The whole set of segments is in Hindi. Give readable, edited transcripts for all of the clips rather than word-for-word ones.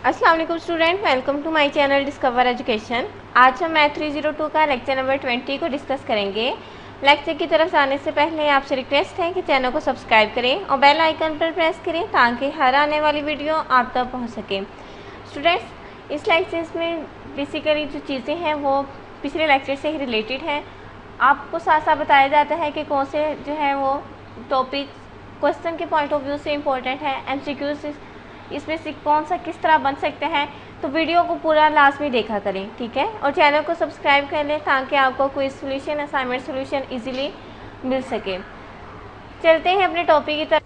अस्सलाम वालेकुम student, welcome to my channel discover education. आज हम मैथ 302 का लेक्चर नंबर 20 को डिस्कस करेंगे। लेक्चर की तरफ जाने से पहले आपसे रिक्वेस्ट है कि चैनल को सब्सक्राइब करें और बेल आइकन पर प्रेस करें ताकि हर आने वाली वीडियो आप तक पहुंच सके। स्टूडेंट्स, इस लेक्चर में बेसिकली जो चीज़ें हैं वो पिछले लेक्चर से ही रिलेटेड हैं। आपको साथ साथ बताया जाता है कि कौन से जो है वो टॉपिक क्वेश्चन के पॉइंट ऑफ व्यू से इम्पोर्टेंट है, MCQs इसमें से कौन सा किस तरह बन सकते हैं। तो वीडियो को पूरा लास्ट में देखा करें, ठीक है। और चैनल को सब्सक्राइब कर लें ताकि आपको कोई सोल्यूशन, असाइनमेंट सोल्यूशन इजीली मिल सके। चलते हैं अपने टॉपिक की तरफ।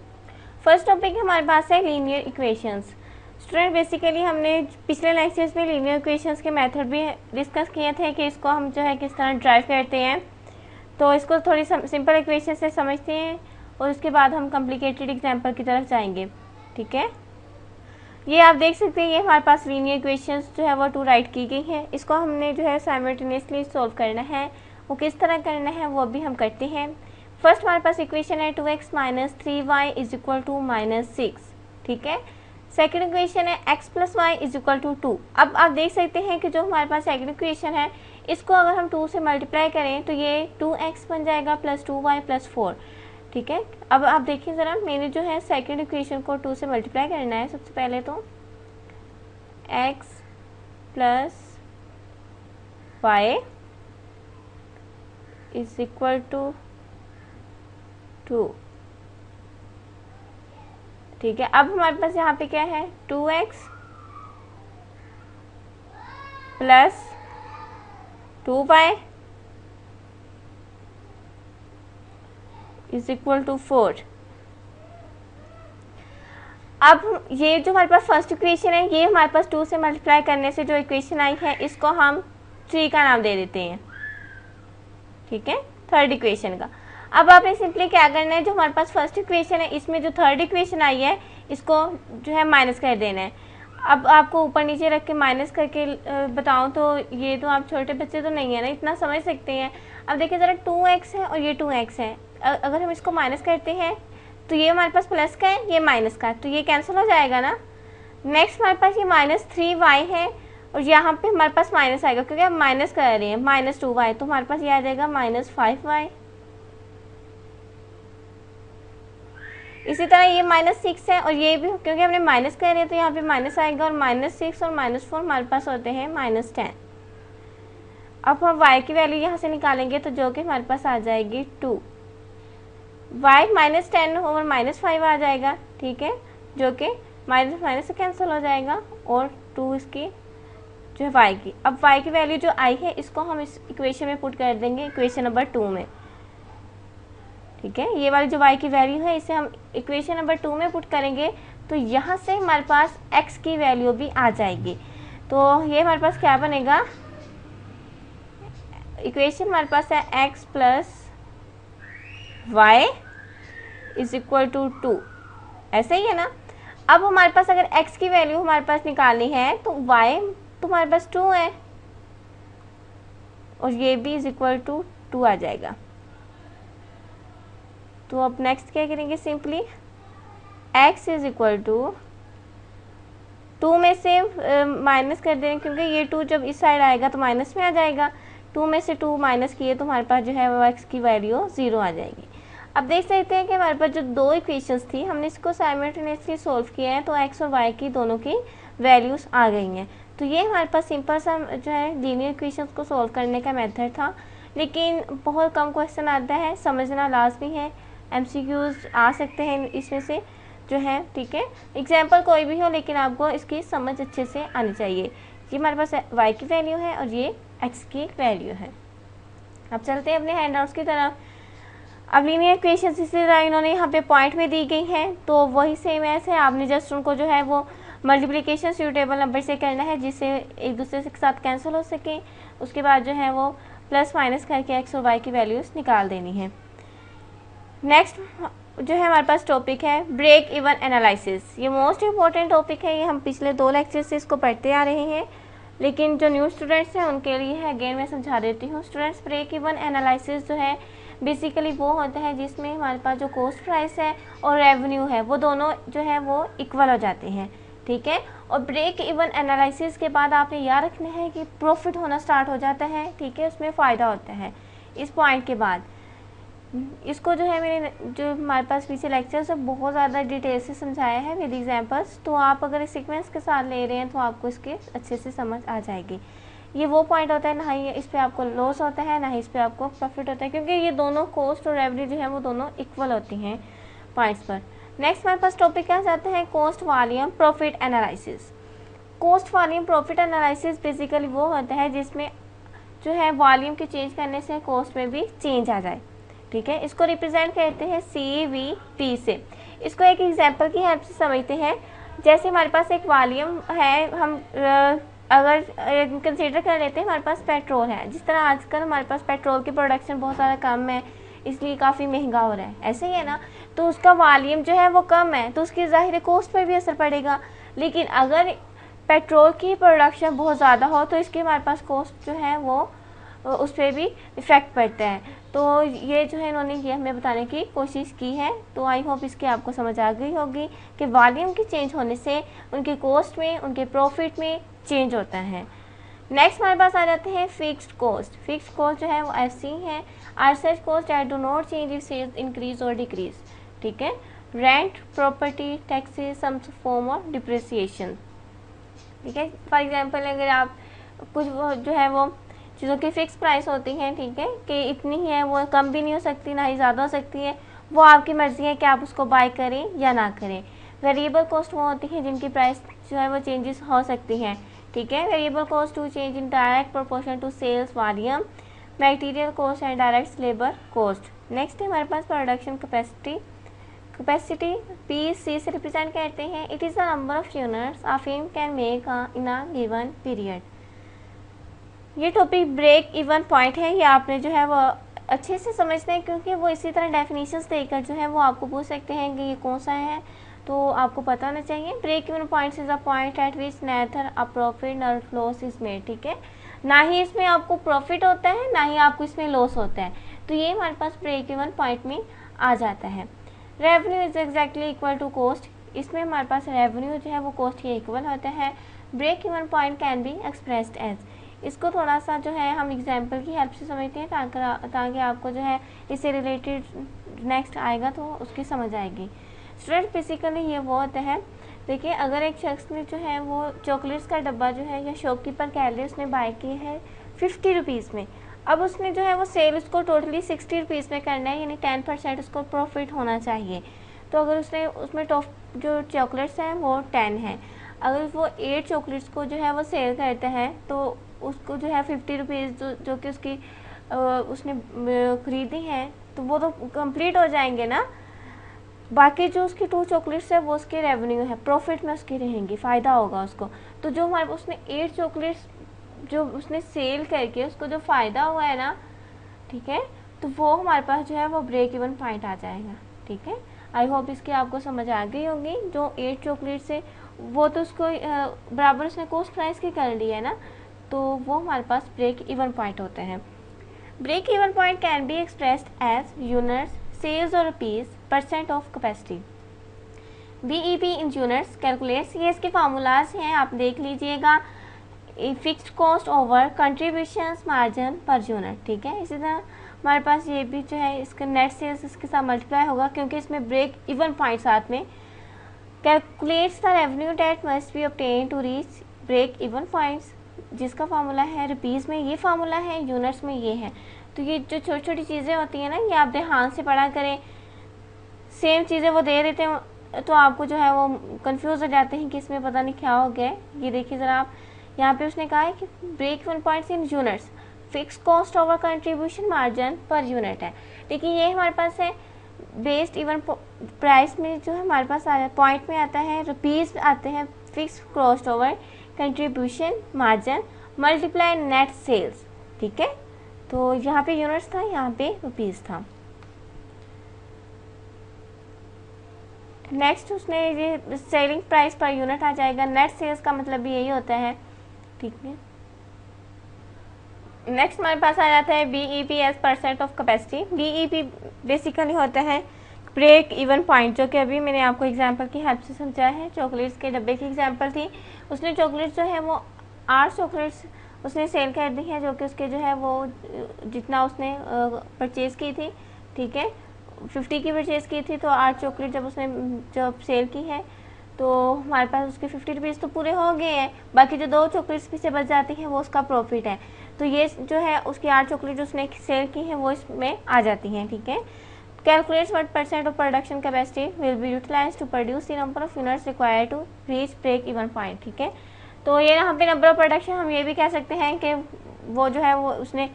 फर्स्ट टॉपिक हमारे पास है लीनियर इक्वेशंस। स्टूडेंट, बेसिकली हमने पिछले लेक्चर्स में लीनियर इक्वेशंस के मेथड भी डिस्कस किए थे कि इसको हम जो है किस तरह ड्राइव करते हैं। तो इसको थोड़ी सिंपल इक्वेशन से समझते हैं और उसके बाद हम कॉम्प्लिकेटेड एग्जाम्पल की तरफ जाएंगे, ठीक है। ये आप देख सकते हैं, ये हमारे पास लीनियर इक्वेशंस जो है वो टू राइट की गई है। इसको हमने जो है साइमल्टेनियसली सॉल्व करना है। वो किस तरह करना है वो भी हम करते हैं। फर्स्ट हमारे पास इक्वेशन है 2x minus 3y is equal to -6, ठीक है। सेकेंड इक्वेशन है x plus y is equal to 2। अब आप देख सकते हैं कि जो हमारे पास सेकेंड इक्वेशन है इसको अगर हम 2 से मल्टीप्लाई करें तो ये 2x बन जाएगा प्लस 2y प्लस 4, ठीक है। अब आप देखिए ज़रा, मैंने जो है सेकेंड इक्वेशन को 2 से मल्टीप्लाई करना है। सबसे पहले तो x plus y is equal to 2, ठीक है। अब हमारे पास यहाँ पे क्या है 2x plus 2y is equal to 4। अब ये जो हमारे पास फर्स्ट इक्वेशन है ये हमारे पास 2 से मल्टीप्लाई करने से जो इक्वेशन आई है इसको हम 3 का नाम दे देते हैं, ठीक है, थर्ड इक्वेशन का। अब आपने सिंपली क्या करना है, जो हमारे पास फर्स्ट इक्वेशन है इसमें जो थर्ड इक्वेशन आई है इसको जो है माइनस कर देना है। अब आपको ऊपर नीचे रख के माइनस करके बताऊं तो ये तो आप छोटे बच्चे तो नहीं है ना, इतना समझ सकते हैं। अब देखिए ज़रा 2x है और ये 2x है। अगर हम इसको माइनस करते हैं तो ये हमारे पास प्लस का है, ये माइनस का है, तो ये कैंसिल हो जाएगा ना। नेक्स्ट हमारे पास ये -3y है और यहाँ पे हमारे पास माइनस आएगा क्योंकि हम माइनस कर रहे हैं, -2y, तो हमारे पास ये आ जाएगा -5y। इसी तरह ये -6 है और ये भी क्योंकि हमने माइनस कर रहे हैं तो यहाँ पे माइनस आएगा और -6 और -4 हमारे पास होते हैं -10। अब हम y की वैल्यू यहाँ से निकालेंगे तो जो कि हमारे पास आ जाएगी 2। y -10 ओवर -5 आ जाएगा, ठीक है, जो कि माइनस माइनस से कैंसिल हो जाएगा और 2 इसकी जो है y की। अब y की वैल्यू जो आई है इसको हम इस इक्वेशन में पुट कर देंगे, इक्वेशन नंबर 2 में, ठीक है। ये वाली जो y की वैल्यू है इसे हम इक्वेशन नंबर 2 में पुट करेंगे तो यहाँ से हमारे पास x की वैल्यू भी आ जाएगी। तो ये हमारे पास क्या बनेगा, इक्वेशन हमारे पास है x plus y is equal to 2, ऐसे ही है ना। अब हमारे पास अगर x की वैल्यू हमारे पास निकालनी है तो y तो हमारे पास 2 है और ये भी इज इक्वल टू 2 आ जाएगा। तो अब नेक्स्ट क्या करेंगे, simply x is equal to 2 में से माइनस कर देंगे क्योंकि ये 2 जब इस साइड आएगा तो माइनस में आ जाएगा। 2 में से 2 माइनस किए तो हमारे पास जो है वो x की वैल्यू 0 आ जाएगी। अब देख सकते हैं कि हमारे पास जो दो इक्वेशंस थी हमने इसको साइमल्टेनियसली सॉल्व किया है तो x और y की दोनों की वैल्यूज आ गई हैं। तो ये हमारे पास सिंपल सा जो है लीनियर इक्वेशंस को सॉल्व करने का मेथड था, लेकिन बहुत कम क्वेश्चन आता है, समझना लाजमी है। MCQs आ सकते हैं इसमें से जो है, ठीक है। एग्जाम्पल कोई भी हो लेकिन आपको इसकी समझ अच्छे से आनी चाहिए। ये हमारे पास y की वैल्यू है और ये x की वैल्यू है। अब चलते हैं अपने हैंडआउट्स की तरफ। अब लीनियर इक्वेशंस इसी तरह इन्होंने यहाँ पे पॉइंट में दी गई हैं तो वही सेम ऐसे आपने जस्ट उनको जो है वो मल्टीप्लिकेशन सूटेबल नंबर से करना है जिससे एक दूसरे के साथ कैंसिल हो सके। उसके बाद जो है वो प्लस माइनस करके x और y की वैल्यूज निकाल देनी है। नेक्स्ट जो है हमारे पास टॉपिक है ब्रेक इवन एनालिसिस। ये मोस्ट इम्पॉर्टेंट टॉपिक है, ये हम पिछले 2 लेक्चर से इसको पढ़ते आ रहे हैं, लेकिन जो न्यू स्टूडेंट्स हैं उनके लिए है, अगेन मैं समझा देती हूँ। स्टूडेंट्स, ब्रेक इवन एनालिसिस जो है बेसिकली वो होता है जिसमें हमारे पास जो कॉस्ट प्राइस है और रेवेन्यू है वो दोनों जो है वो इक्वल हो जाते हैं, ठीक है। और ब्रेक इवन एनालिसिस के बाद आपने याद रखना है कि प्रॉफिट होना स्टार्ट हो जाता है, ठीक है, उसमें फ़ायदा होता है इस पॉइंट के बाद। इसको जो है मेरे जो हमारे पास पीछे लेक्चर्स है बहुत ज़्यादा डिटेल से समझाया है विद एग्जांपल्स, तो आप अगर इस सीक्वेंस के साथ ले रहे हैं तो आपको इसके अच्छे से समझ आ जाएगी। ये वो पॉइंट होता है ना ही इस पर आपको लॉस होता है ना ही इस पर आपको प्रॉफिट होता है, क्योंकि ये दोनों कॉस्ट और रेवेन्यू जो है वो दोनों इक्वल होती हैं पॉइंट्स पर। नेक्स्ट हमारे पास टॉपिक क्या जाते हैं, cost volume profit analysis. Cost volume profit analysis basically वो होता है जिसमें जो है वॉल्यूम के चेंज करने से कॉस्ट में भी चेंज आ जाए, ठीक है। इसको रिप्रेजेंट करते हैं CVP से। इसको एक एग्जांपल की हेल्प से समझते हैं। जैसे हमारे पास एक वॉल्यूम है, हम अगर कंसीडर कर लेते हैं हमारे पास पेट्रोल है, जिस तरह आजकल हमारे पास पेट्रोल की प्रोडक्शन बहुत ज़्यादा कम है इसलिए काफ़ी महंगा हो रहा है, ऐसे ही है ना, तो उसका वॉल्यूम जो है वो कम है तो उसकी ज़ाहिर कॉस्ट पर भी असर पड़ेगा। लेकिन अगर पेट्रोल की प्रोडक्शन बहुत ज़्यादा हो तो इसकी हमारे पास कॉस्ट जो है वो उस पर भी इफ़ेक्ट पड़ता है। तो ये जो है इन्होंने ये हमें बताने की कोशिश की है। तो आई होप इसकी आपको समझ आ गई होगी कि वॉल्यूम के चेंज होने से उनके कॉस्ट में, उनके प्रॉफिट में चेंज होता है। नेक्स्ट हमारे पास आ जाते हैं फिक्स्ड कॉस्ट। फिक्स्ड कॉस्ट जो है वो ऐसी है, are such cost that do not change if sales increase और डिक्रीज, ठीक है। Rent, property, taxes, some form of depreciation, ठीक है। फॉर एग्जांपल अगर आप कुछ जो है वो चीज़ों की फ़िक्स प्राइस होती हैं, ठीक है, कि इतनी ही है, वो कम भी नहीं हो सकती ना ही ज़्यादा हो सकती है, वो आपकी मर्ज़ी है कि आप उसको बाय करें या ना करें। वेरिएबल कॉस्ट वो होती है जिनकी प्राइस जो है वो चेंजेस हो सकती हैं, ठीक है। Variable cost to change in direct proportion to sales volume, material cost and direct labour cost. Next है हमारे पास प्रोडक्शन कैपेसिटी। कैपेसिटी PC से रिप्रेजेंट करते हैं, it is the number of units a firm can make in a given period. ये टॉपिक ब्रेक इवन पॉइंट है, ये आपने जो है वो अच्छे से समझते हैं, क्योंकि वो इसी तरह डेफिनेशंस देकर जो है वो आपको पूछ सकते हैं कि ये कौन सा है, तो आपको पता होना चाहिए। Break even point is a point at which neither a profit nor loss is made, ठीक है, ना ही इसमें आपको प्रॉफिट होता है ना ही आपको इसमें लॉस होता है, तो ये हमारे पास ब्रेक इवन पॉइंट में आ जाता है। Revenue is exactly equal to cost, इसमें हमारे पास रेवेन्यू जो है वो कॉस्ट के इक्वल होता है। Break even point can be expressed as, इसको थोड़ा सा जो है हम एग्जाम्पल की हेल्प से समझते हैं ताकि आपको जो है इससे रिलेटेड नेक्स्ट आएगा तो उसकी समझ आएगी। स्टूडेंट बेसिकली ये वो होता है, देखिए अगर एक शख्स ने जो है वो चॉकलेट्स का डब्बा जो है या शॉपकीपर कह ले उसने बाय किए है 50 रुपीज़ में, अब उसने जो है वो सेल उसको टोटली 60 रुपीज़ में करना है, यानी 10% उसको प्रॉफिट होना चाहिए। तो अगर उसने उसमें जो चॉकलेट्स हैं वो 10 है, अगर वो 8 चॉकलेट्स को जो है वो सेल करता है तो उसको जो है 50 रुपीज़ जो कि उसकी उसने ख़रीदी हैं तो वो तो कंप्लीट हो जाएंगे ना। बाकी जो उसकी 2 चॉकलेट्स है वो उसके रेवेन्यू है, प्रॉफिट में उसकी रहेंगी, फ़ायदा होगा उसको। तो जो हमारे उसने 8 चॉकलेट्स जो उसने सेल करके उसको जो फ़ायदा हुआ है ना, ठीक है, तो वो हमारे पास जो है वो ब्रेक इवन पॉइंट आ जाएगा, ठीक है। आई होप इसकी आपको समझ आ गई होगी। जो 8 चॉकलेट्स है वो तो उसको बराबर उसने कॉस्ट प्राइस की कर ली है ना, तो वो हमारे पास ब्रेक इवन पॉइंट होते हैं। Break even point can be expressed as units, sales और rupees, percent of capacity. BEP in units calculates, ये इसके फार्मूलाज हैं, आप देख लीजिएगा। Fixed cost over contributions margin per unit, ठीक है। इसी तरह हमारे पास ये भी जो है इसका नेट सेल्स इसके साथ मल्टीप्लाई होगा क्योंकि इसमें ब्रेक इवन पॉइंट साथ में। Calculates the revenue that must be obtain to reach break even points, जिसका फार्मूला है रुपीज़ में ये फार्मूला है, यूनिट्स में ये है। तो ये जो छोटी छोटी चीज़ें होती हैं ना, ये आप ध्यान से पढ़ा करें। सेम चीज़ें वो दे देते हैं तो आपको जो है वो कंफ्यूज हो जाते हैं कि इसमें पता नहीं क्या हो गया। ये देखिए ज़रा आप, यहाँ पे उसने कहा है कि break even points in units, fix cost over contribution margin per unit है। देखिए ये हमारे पास है बेस्ड इवन प्राइस में जो है हमारे पास पॉइंट में आता है रुपीज़ आते हैं, fix cost over contribution margin multiply net sales, ठीक है। तो यहाँ पे यूनिट्स था, यहाँ पे रुपीज़ था। नेक्स्ट उसने ये सेलिंग प्राइस पर यूनिट आ जाएगा। नेट सेल्स का मतलब भी यही होता है, ठीक है। नेक्स्ट हमारे पास आ जाता है BEP as percent of capacity. BEP basically होता है ब्रेक इवन पॉइंट, जो कि अभी मैंने आपको एग्जांपल की हेल्प से समझाया है। चॉकलेट्स के डब्बे की एग्जांपल थी, उसने चॉकलेट्स जो है वो 8 चॉकलेट्स उसने सेल कर दी है, जो कि उसके जो है वो जितना उसने परचेज़ की थी, ठीक है, 50 की परचेज़ की थी, तो 8 चॉकलेट जब उसने जब सेल की है तो हमारे पास उसके 50 रुपीज़ तो पूरे हो गए हैं। बाकी जो 2 चॉकलेट्स पीछे बच जाती हैं वो उसका प्रॉफिट है। तो ये जो है उसकी 8 चॉकलेट जो उसने सेल की हैं वो इसमें आ जाती हैं, ठीक है। Calculates what percent of production capacity will be utilised to produce the number of units required to reach break even point, ठीक है। तो ये यहाँ पे नंबर ऑफ प्रोडक्शन, हम ये भी कह सकते हैं कि वो जो है वो उसने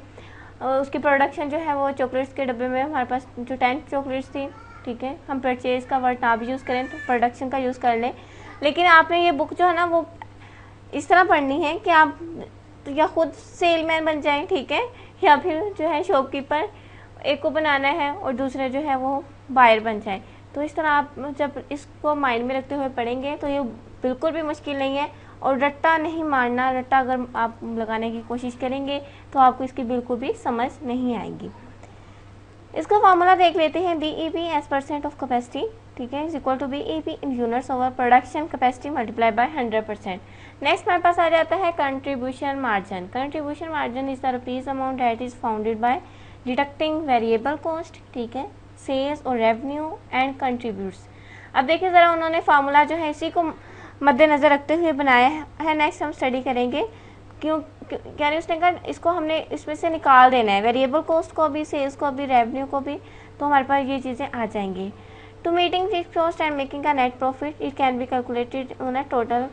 उसकी प्रोडक्शन जो है वो चॉकलेट्स के डब्बे में हमारे पास जो 10 चॉकलेट्स थी, ठीक है, हम परचेज़ का वर्ड ना भी यूज़ करें तो प्रोडक्शन का यूज़ कर लें। लेकिन आपने ये बुक जो है ना वो इस तरह पढ़नी है कि आप या खुद सेलमैन बन जाएं, ठीक है, या फिर जो है शॉपकीपर एक को बनाना है और दूसरे जो है वो बायर बन जाए। तो इस तरह आप जब इसको माइंड में रखते हुए पढ़ेंगे तो ये बिल्कुल भी मुश्किल नहीं है। और रट्टा नहीं मारना, रट्टा अगर आप लगाने की कोशिश करेंगे तो आपको इसकी बिल्कुल भी समझ नहीं आएगी। इसका फॉर्मूला देख लेते हैं। BEP as percent of capacity, ठीक है, is equal to BEP in units over production capacity multiply by 100%। Next हमारे पास आ जाता है contribution margin. Contribution margin is the rupees amount that is founded by deducting variable cost, ठीक है, सेल्स और रेवेन्यू एंड कंट्रीब्यूट्स। अब देखिए ज़रा उन्होंने फार्मूला जो है इसी को मद्देनज़र रखते हुए बनाया है। नेक्स्ट हम स्टडी करेंगे क्यों, यानी उसने कहा इसको हमने इसमें से निकाल देना है, वेरिएबल कॉस्ट को भी, सेल्स को भी, रेवेन्यू को भी, तो हमारे पास ये चीज़ें आ जाएंगी। To meeting fixed cost and making का net profit it can be calculated on a total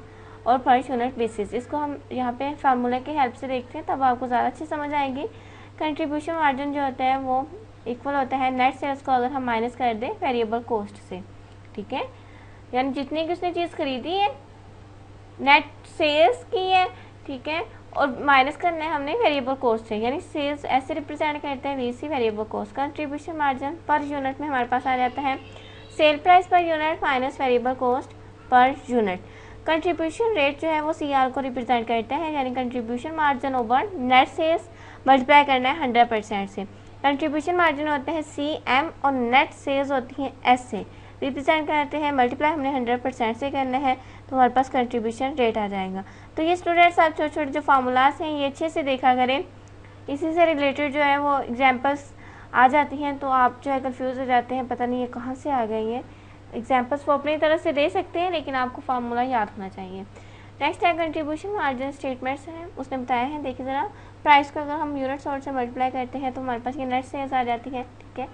और पर यूनिट बेसिस। इसको हम यहाँ पे फार्मूला की हेल्प से देखते हैं, तब आपको ज़्यादा अच्छी समझ आएगी। कंट्रीब्यूशन मार्जिन जो होता है वो इक्वल होता है नेट सेल्स को अगर हम माइनस कर दें वेरिएबल कॉस्ट से, ठीक है, यानी जितनी की उसने चीज़ खरीदी है नेट सेल्स की है, ठीक है, और माइनस करना है हमने वेरिएबल कॉस्ट से, यानी सेल्स ऐसे रिप्रेजेंट करते हैं VC variable cost. Contribution margin per unit में हमारे पास आ जाता है sale price per unit minus variable cost per unit. Contribution rate जो है वो CR को रिप्रेजेंट करता है, यानी contribution margin over net sales multiply करना है 100% से। कंट्रीब्यूशन मार्जिन होते हैं CM और नेट सेल्स होती हैं S से, रिप्रेजेंट करते हैं, मल्टीप्लाई हमने 100% से करना है, तो हमारे पास कंट्रीब्यूशन रेट आ जाएगा। तो ये स्टूडेंट्स आप छोटे छोटे जो फार्मूलाज हैं ये अच्छे से देखा करें, इसी से रिलेटेड जो है वो एग्जांपल्स आ जाती हैं, तो आप जो है कंफ्यूज हो जाते हैं, पता नहीं ये कहाँ से आ गई है। एग्जांपल्स वो अपनी तरफ से दे सकते हैं, लेकिन आपको फार्मूला याद होना चाहिए। नेक्स्ट है कंट्रीब्यूशन मार्जिन स्टेटमेंट्स हैं, उसने बताया है, देखिए ज़रा, प्राइस को अगर हम यूनिट सॉर्ट से मल्टीप्लाई करते हैं तो हमारे पास ये नेट सेल्स आ जाती है, ठीक है।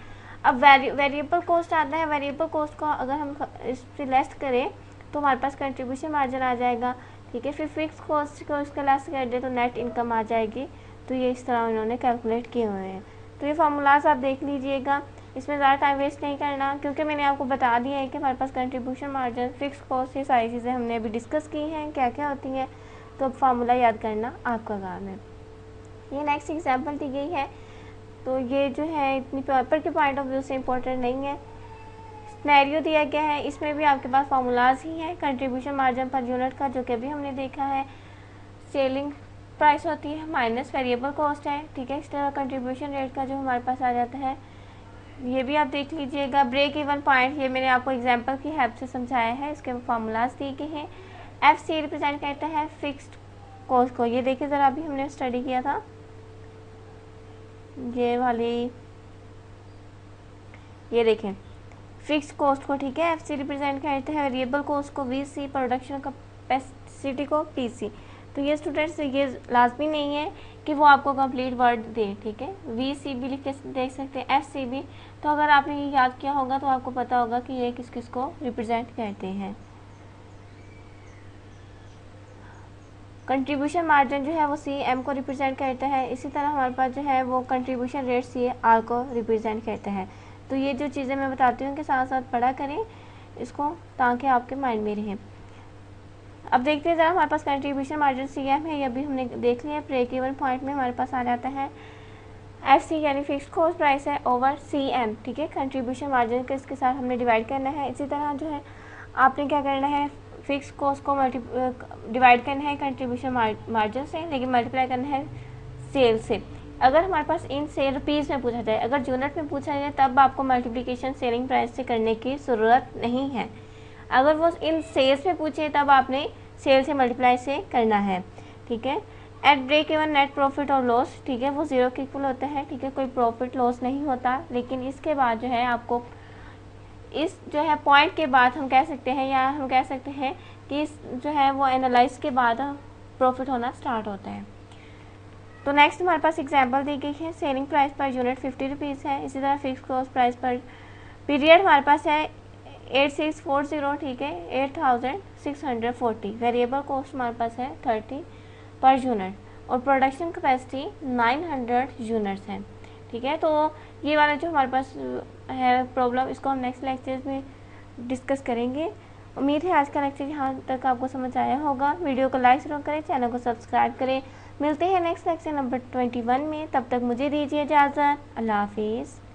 अब वेरिएबल कॉस्ट आता है, वेरिएबल कॉस्ट को अगर हम इससे लेस करें तो हमारे पास कंट्रीब्यूशन मार्जिन आ जाएगा, ठीक है। फिर फिक्स कॉस्ट को इसका लेस कर दे तो नेट इनकम आ जाएगी। तो ये इस तरह उन्होंने कैलकुलेट किए हुए हैं। तो ये फार्मूलाज आप देख लीजिएगा, इसमें ज़्यादा टाइम वेस्ट नहीं करना, क्योंकि मैंने आपको बता दिया है कि हमारे पास कंट्रीब्यूशन मार्जिन, फिक्स कॉस्ट, ये सारी चीज़ें हमने अभी डिस्कस की हैं क्या क्या होती हैं। तो अब फार्मूला याद करना आपका काम है। ये नेक्स्ट एग्जाम्पल दी गई है, तो ये जो है इतनी पेपर के पॉइंट ऑफ व्यू से इम्पोर्टेंट नहीं है। सिनेरियो दिया गया है, इसमें भी आपके पास फार्मूलाज ही हैं। कंट्रीब्यूशन मार्जिन पर यूनिट का जो कि अभी हमने देखा है, सेलिंग प्राइस होती है माइनस वेरिएबल कॉस्ट है, ठीक है। इस तरह कंट्रीब्यूशन रेट का जो हमारे पास आ जाता है ये भी आप देख लीजिएगा। ब्रेक इवन पॉइंट, ये मैंने आपको एग्जांपल की हेल्प से समझाया है, इसके फार्मूलाज दिए गए हैं। FC रिप्रेजेंट करता है फिक्स्ड कॉस्ट को, ये देखिए ज़रा, अभी हमने स्टडी किया था ये वाली, ये देखें फिक्स्ड कॉस्ट को, ठीक है। FC रिप्रेजेंट करते हैं वेरिएबल कॉस्ट को VC, प्रोडक्शन कैपेसिटी को PC। तो ये स्टूडेंट्स ये लाजमी नहीं है कि वो आपको कंप्लीट वर्ड दे, ठीक है। VC भी लिख के देख सकते हैं, FC भी। तो अगर आपने ये याद किया होगा तो आपको पता होगा कि ये किस किस को रिप्रेजेंट करते हैं। कंट्रीब्यूशन मार्जिन जो है वो CM को रिप्रेजेंट करता है, इसी तरह हमारे पास जो है वो कंट्रीब्यूशन रेट CR को रिप्रेजेंट करता है। तो ये जो चीज़ें मैं बताती हूँ कि साथ साथ पढ़ा करें इसको, ताकि आपके माइंड में रहें। अब देखते हैं ज़रा, हमारे पास कंट्रीब्यूशन मार्जिन CM है, ये अभी हमने देख लिया। ब्रेक इवन पॉइंट में हमारे पास आ जाता है FC, यानी फिक्स्ड कॉस्ट प्राइस है ओवर CM, ठीक है। कंट्रीब्यूशन मार्जिन को इसके साथ हमने डिवाइड करना है। इसी तरह जो है आपने क्या करना है, फिक्स कॉस्ट को डिवाइड करना है कंट्रीब्यूशन मार्जिन से, लेकिन मल्टीप्लाई करना है सेल से। अगर हमारे पास इन सेल रुपीज़ में पूछा जाए, अगर यूनिट में पूछा जाए तब आपको मल्टीप्लिकेशन सेलिंग प्राइस से करने की ज़रूरत नहीं है। अगर वो इन सेल्स में पूछे तब आपने सेल से मल्टीप्लाई से करना है, ठीक है। At break even net profit और लॉस, ठीक है, वो ज़ीरो के इक्वल होता है, ठीक है, कोई प्रॉफिट लॉस नहीं होता। लेकिन इसके बाद जो है आपको इस जो है पॉइंट के बाद हम कह सकते हैं, या हम कह सकते हैं कि इस जो है वो एनालाइज के बाद प्रॉफिट होना स्टार्ट होता है। तो नेक्स्ट हमारे पास एग्जांपल दी गई है, selling price per unit 50 rupees है। इसी तरह फिक्स कॉस्ट प्राइस पर पीरियड हमारे पास है 8640, ठीक है, 8640। वेरिएबल कॉस्ट हमारे पास है 30 पर यूनिट और प्रोडक्शन कैपेसिटी 900 यूनिट्स है, ठीक है। तो ये वाला जो हमारे पास है प्रॉब्लम, इसको हम नेक्स्ट लेक्चर में डिस्कस करेंगे। उम्मीद है आज का लेक्चर यहाँ तक आपको समझ आया होगा। वीडियो को लाइक जरूर करें, चैनल को सब्सक्राइब करें। मिलते हैं नेक्स्ट लेक्चर नंबर 21 में, तब तक मुझे दीजिए इजाज़त। अल्लाह हाफिज़।